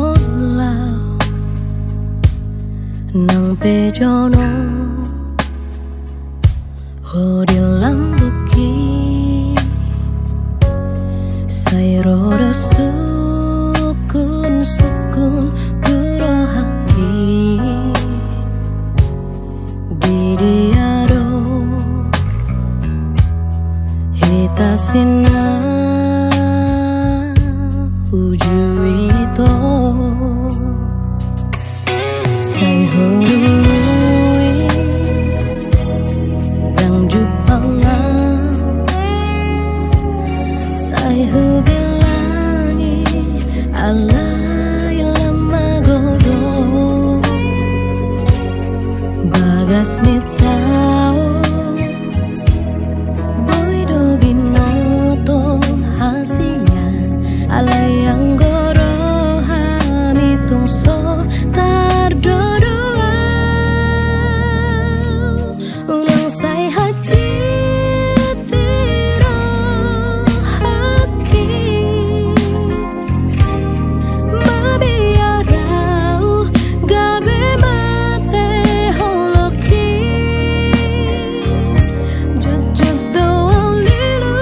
holau nang pejono hodi lambuki sayrodo sukun kurohaki didiaro hitasina ujuito say hului dang jupanga say hubilangi alay lama godo bagas ni tao boy do binoto hasian alay ang goro hamitung so tardodo unang say hati tiro haki mabiarau gabe mate holoki jujud doang lilu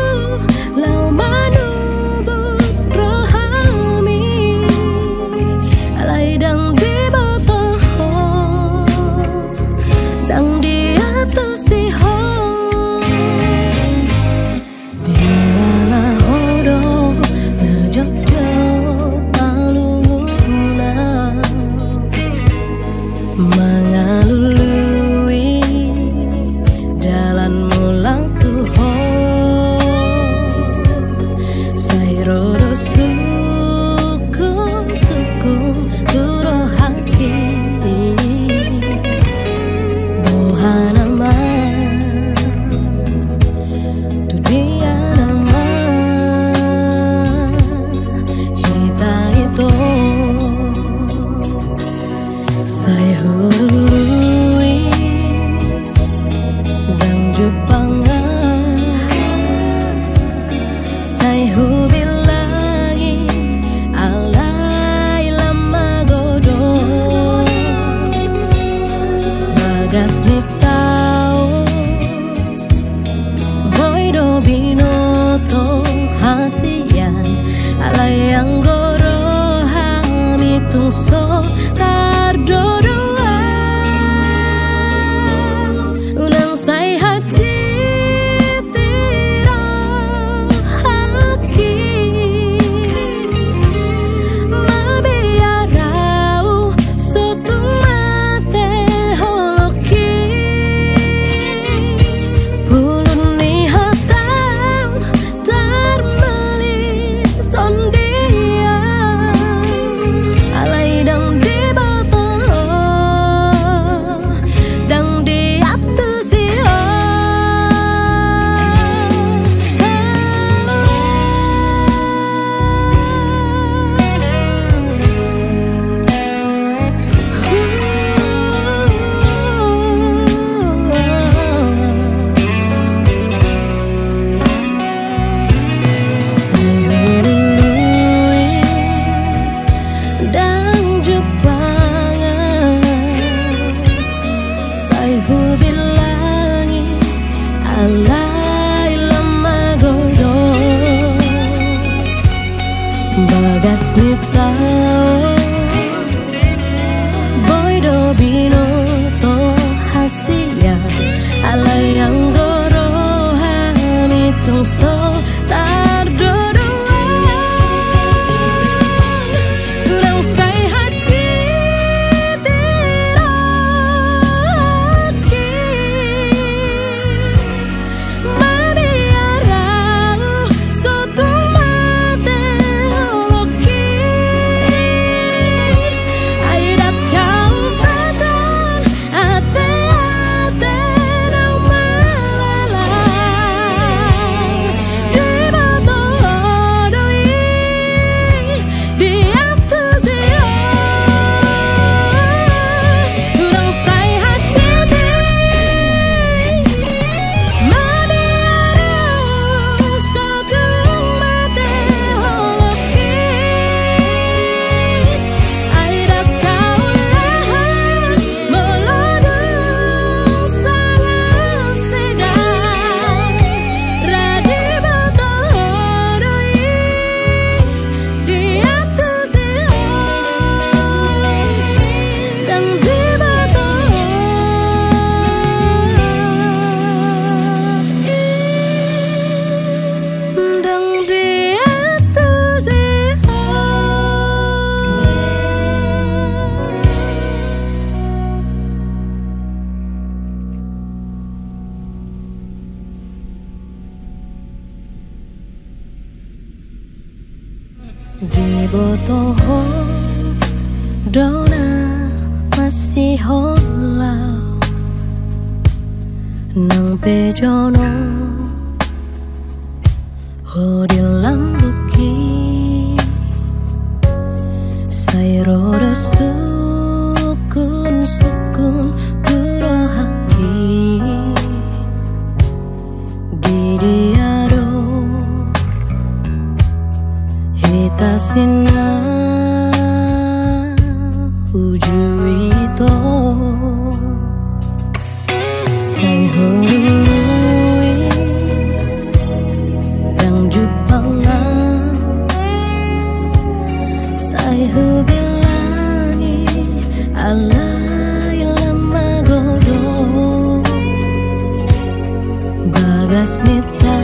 lau manubut rohami alay dang di botoho dang di atas siho di lala hodo na jogjo taluluna mengalului jalan mulang tuho sayrodo sukun turohaki bohanama tu dia nama hita itu say hului dang jupanga say hubilangi alay lama godo bagas ni tao boy do binoto hasian alay ang goro hamitung so tardodoan unang say hati tiro haki mabiarau sotung mate holoki pulun ni hatang tarmelit tondia alay dang di botoho dang di atas siho say hului dang jupanga say hubilangi alay lama godo bagas ni tao boy do binoto hasian alay ang goro hamitung so tardodoan unang say hati tiro haki mabiarau sotung mate holoki ay dakau paton ate nang malalang Dona masih holau nang pejono ho di lambuki sayrodo sukun turohaki didiado hitasina ujuito say hului dang jupanga say hubilangi alai lama godo bagas nita